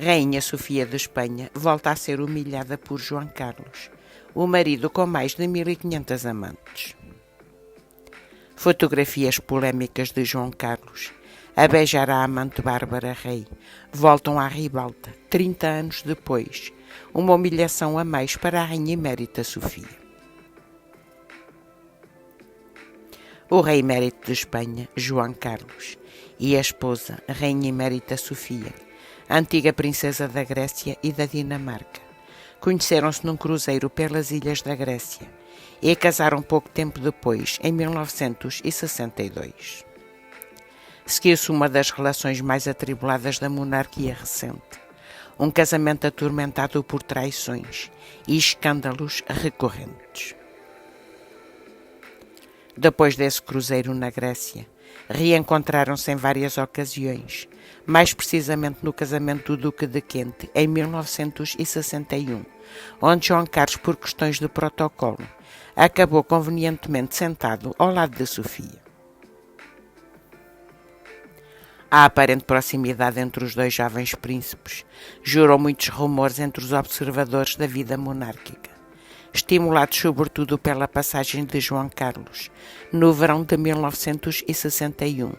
Rainha Sofia de Espanha volta a ser humilhada por João Carlos, o marido com mais de 1500 amantes. Fotografias polémicas de João Carlos a beijar a amante Bárbara Rei voltam à ribalta 30 anos depois, uma humilhação a mais para a Rainha Emérita Sofia. O rei emérito de Espanha, João Carlos, e a esposa, a Rainha Emérita Sofia, a antiga princesa da Grécia e da Dinamarca, conheceram-se num cruzeiro pelas ilhas da Grécia e casaram pouco tempo depois, em 1962. Seguiu-se uma das relações mais atribuladas da monarquia recente, um casamento atormentado por traições e escândalos recorrentes. Depois desse cruzeiro na Grécia, reencontraram-se em várias ocasiões, mais precisamente no casamento do Duque de Kent, em 1961, onde João Carlos, por questões de protocolo, acabou convenientemente sentado ao lado de Sofia. A aparente proximidade entre os dois jovens príncipes gerou muitos rumores entre os observadores da vida monárquica, estimulados sobretudo pela passagem de João Carlos, no verão de 1961,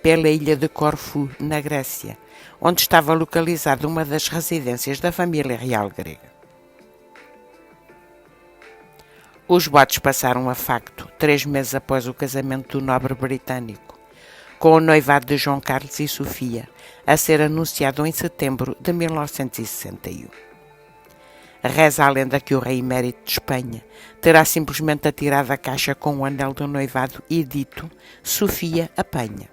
pela ilha de Corfu, na Grécia, onde estava localizada uma das residências da família real grega. Os boatos passaram a facto 3 meses após o casamento do nobre britânico, com o noivado de João Carlos e Sofia a ser anunciado em setembro de 1961. Reza a lenda que o rei emérito de Espanha terá simplesmente atirado a caixa com o anel do noivado e dito: Sofia, apanha.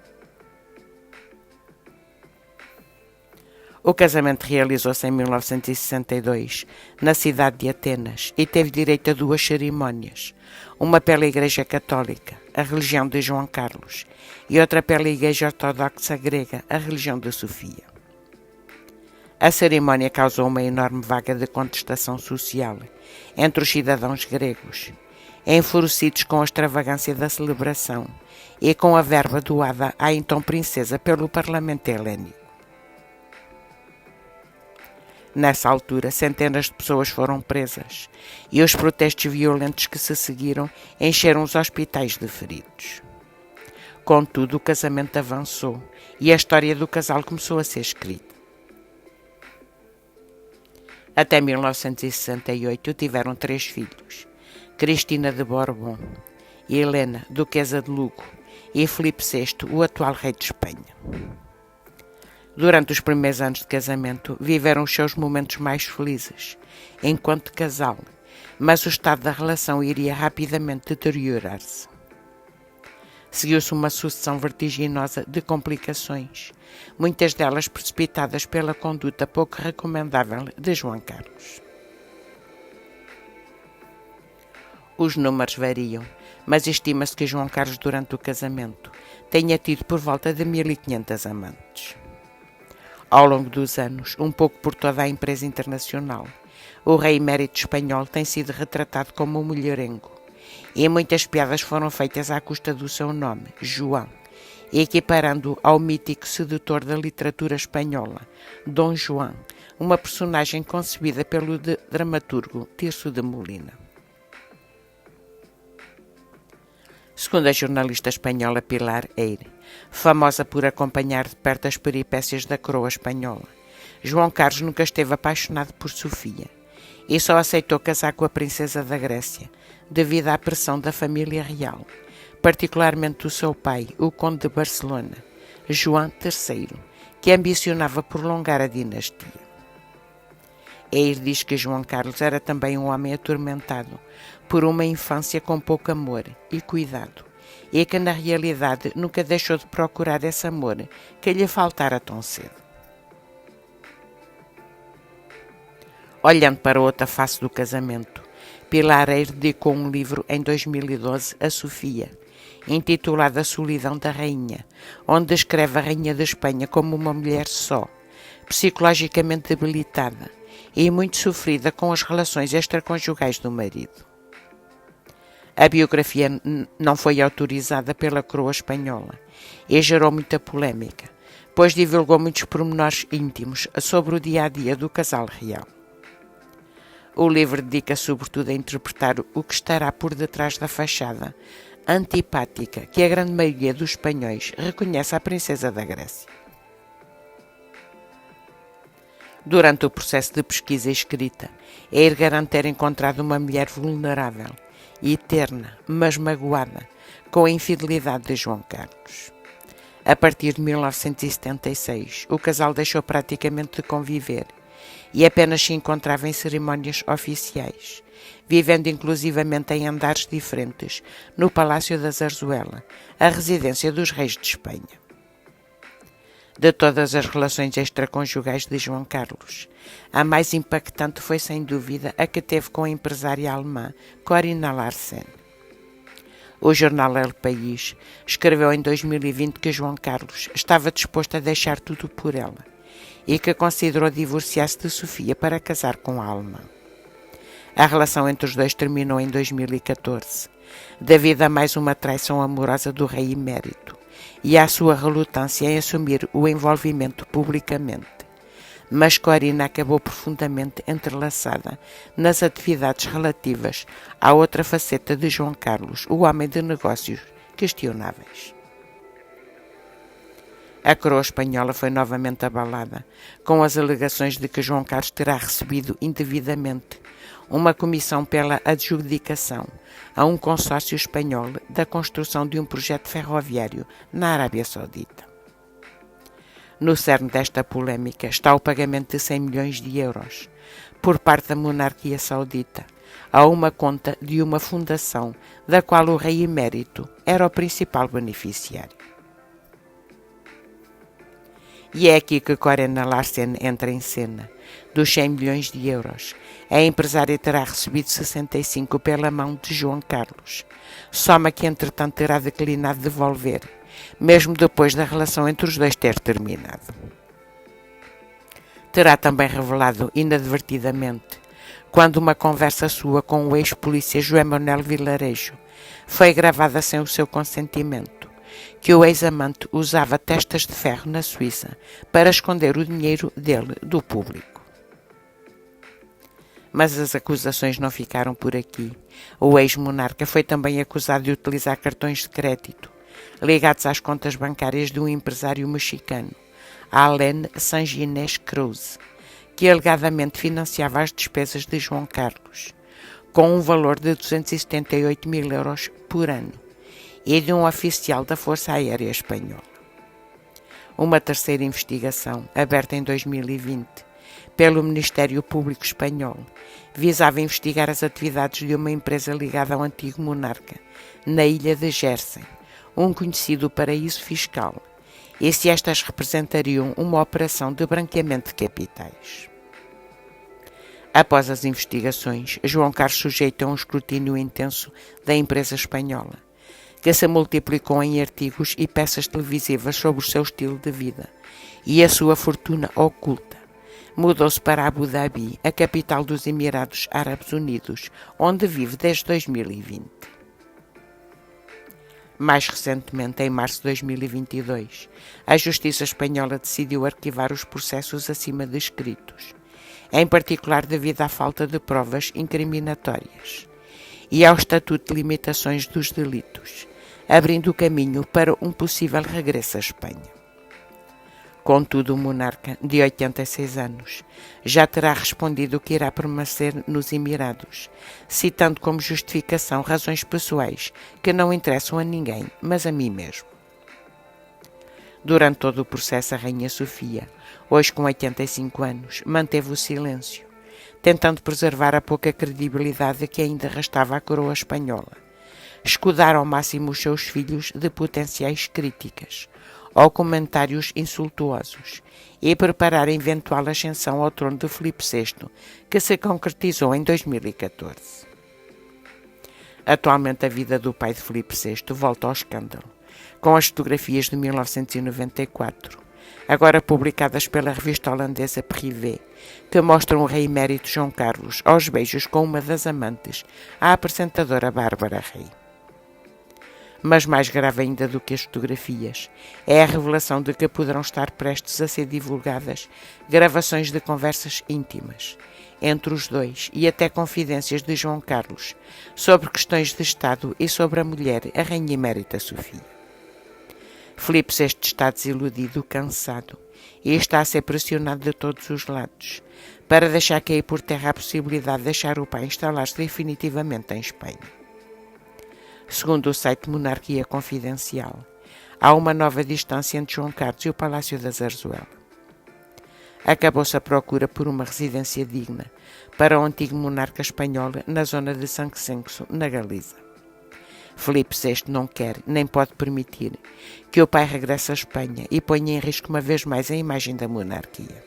O casamento realizou-se em 1962, na cidade de Atenas, e teve direito a 2 cerimónias, uma pela Igreja Católica, a religião de João Carlos, e outra pela Igreja Ortodoxa Grega, a religião de Sofia. A cerimónia causou uma enorme vaga de contestação social entre os cidadãos gregos, enfurecidos com a extravagância da celebração e com a verba doada à então princesa pelo Parlamento Helénico. Nessa altura, centenas de pessoas foram presas e os protestos violentos que se seguiram encheram os hospitais de feridos. Contudo, o casamento avançou e a história do casal começou a ser escrita. Até 1968 tiveram 3 filhos, Cristina de Borbón, Helena, duquesa de Lugo, e Filipe VI, o atual rei de Espanha. Durante os primeiros anos de casamento, viveram os seus momentos mais felizes, enquanto casal, mas o estado da relação iria rapidamente deteriorar-se. Seguiu-se uma sucessão vertiginosa de complicações, muitas delas precipitadas pela conduta pouco recomendável de João Carlos. Os números variam, mas estima-se que João Carlos, durante o casamento, tenha tido por volta de 1500 amantes. Ao longo dos anos, um pouco por toda a imprensa internacional, o rei emérito espanhol tem sido retratado como um mulherengo, e muitas piadas foram feitas à custa do seu nome, João, equiparando-o ao mítico sedutor da literatura espanhola, Dom João, uma personagem concebida pelo dramaturgo Tirso de Molina. Segundo a jornalista espanhola Pilar Eyre, famosa por acompanhar de perto as peripécias da coroa espanhola, João Carlos nunca esteve apaixonado por Sofia e só aceitou casar com a princesa da Grécia devido à pressão da família real, particularmente do seu pai, o conde de Barcelona, João III, que ambicionava prolongar a dinastia. Eyre diz que João Carlos era também um homem atormentado por uma infância com pouco amor e cuidado, e que na realidade nunca deixou de procurar esse amor que lhe faltara tão cedo. Olhando para outra face do casamento, Pilar Eyre dedicou um livro em 2012 a Sofia, intitulado A Solidão da Rainha, onde descreve a Rainha de Espanha como uma mulher só, psicologicamente debilitada e muito sofrida com as relações extraconjugais do marido. A biografia não foi autorizada pela coroa espanhola e gerou muita polémica, pois divulgou muitos pormenores íntimos sobre o dia-a-dia do casal real. O livro dedica sobretudo a interpretar o que estará por detrás da fachada antipática que a grande maioria dos espanhóis reconhece à princesa da Grécia. Durante o processo de pesquisa e escrita, Eyre garante ter encontrado uma mulher vulnerável e terna, mas magoada, com a infidelidade de João Carlos. A partir de 1976, o casal deixou praticamente de conviver e apenas se encontrava em cerimónias oficiais, vivendo inclusivamente em andares diferentes no Palácio da Zarzuela, a residência dos reis de Espanha. De todas as relações extraconjugais de João Carlos, a mais impactante foi sem dúvida a que teve com a empresária alemã Corinna Larsen. O jornal El País escreveu em 2020 que João Carlos estava disposto a deixar tudo por ela e que considerou divorciar-se de Sofia para casar com a alemã. A relação entre os dois terminou em 2014, devido a mais uma traição amorosa do rei emérito e à sua relutância em assumir o envolvimento publicamente. Mas Corinna acabou profundamente entrelaçada nas atividades relativas à outra faceta de João Carlos, o homem de negócios questionáveis. A coroa espanhola foi novamente abalada, com as alegações de que João Carlos terá recebido indevidamente uma comissão pela adjudicação a um consórcio espanhol da construção de um projeto ferroviário na Arábia Saudita. No cerne desta polémica está o pagamento de 100 milhões de euros por parte da monarquia saudita a uma conta de uma fundação da qual o rei emérito era o principal beneficiário. E é aqui que Corinna Larsen entra em cena. Dos 100 milhões de euros, a empresária terá recebido 65 pela mão de João Carlos, soma que entretanto terá declinado devolver, mesmo depois da relação entre os dois ter terminado. Terá também revelado inadvertidamente, quando uma conversa sua com o ex-polícia João Manuel Vilarejo foi gravada sem o seu consentimento, que o ex-amante usava testas de ferro na Suíça para esconder o dinheiro dele do público. Mas as acusações não ficaram por aqui. O ex-monarca foi também acusado de utilizar cartões de crédito ligados às contas bancárias de um empresário mexicano, Alain Sanginés Cruz, que alegadamente financiava as despesas de João Carlos, com um valor de 278 mil euros por ano, e de um oficial da Força Aérea Espanhola. Uma terceira investigação, aberta em 2020 pelo Ministério Público Espanhol, visava investigar as atividades de uma empresa ligada ao antigo monarca, na ilha de Jersey, um conhecido paraíso fiscal, e se estas representariam uma operação de branqueamento de capitais. Após as investigações, João Carlos sujeita a um escrutínio intenso da imprensa espanhola, que se multiplicou em artigos e peças televisivas sobre o seu estilo de vida e a sua fortuna oculta. Mudou-se para Abu Dhabi, a capital dos Emirados Árabes Unidos, onde vive desde 2020. Mais recentemente, em março de 2022, a Justiça Espanhola decidiu arquivar os processos acima descritos, em particular devido à falta de provas incriminatórias e ao Estatuto de Limitações dos Delitos, abrindo o caminho para um possível regresso à Espanha. Contudo, o monarca, de 86 anos, já terá respondido que irá permanecer nos Emirados, citando como justificação razões pessoais que não interessam a ninguém, mas a mim mesmo. Durante todo o processo, a Rainha Sofia, hoje com 85 anos, manteve o silêncio, tentando preservar a pouca credibilidade que ainda restava à coroa espanhola, escudar ao máximo os seus filhos de potenciais críticas ou comentários insultuosos e preparar a eventual ascensão ao trono de Filipe VI, que se concretizou em 2014. Atualmente, a vida do pai de Filipe VI volta ao escândalo, com as fotografias de 1994, agora publicadas pela revista holandesa Privé, que mostram o rei emérito João Carlos aos beijos com uma das amantes, a apresentadora Bárbara Rei. Mas mais grave ainda do que as fotografias é a revelação de que poderão estar prestes a ser divulgadas gravações de conversas íntimas entre os dois e até confidências de João Carlos sobre questões de Estado e sobre a mulher, a Rainha Emérita Sofia. Filipe VI está desiludido, cansado e está a ser pressionado de todos os lados para deixar cair por terra a possibilidade de deixar o pai instalar-se definitivamente em Espanha. Segundo o site Monarquia Confidencial, há uma nova distância entre João Carlos e o Palácio da Zarzuela. Acabou-se a procura por uma residência digna para o antigo monarca espanhol na zona de Sanxenxo, na Galiza. Filipe VI não quer, nem pode permitir, que o pai regresse à Espanha e ponha em risco uma vez mais a imagem da monarquia.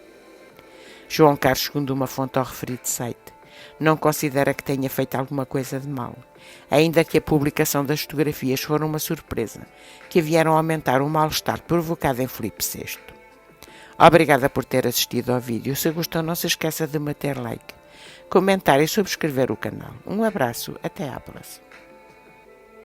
João Carlos, segundo uma fonte ao referido site, não considera que tenha feito alguma coisa de mal, ainda que a publicação das fotografias fora uma surpresa, que vieram aumentar o mal-estar provocado em Filipe VI. Obrigada por ter assistido ao vídeo. Se gostou, não se esqueça de meter like, comentar e subscrever o canal. Um abraço, até à próxima.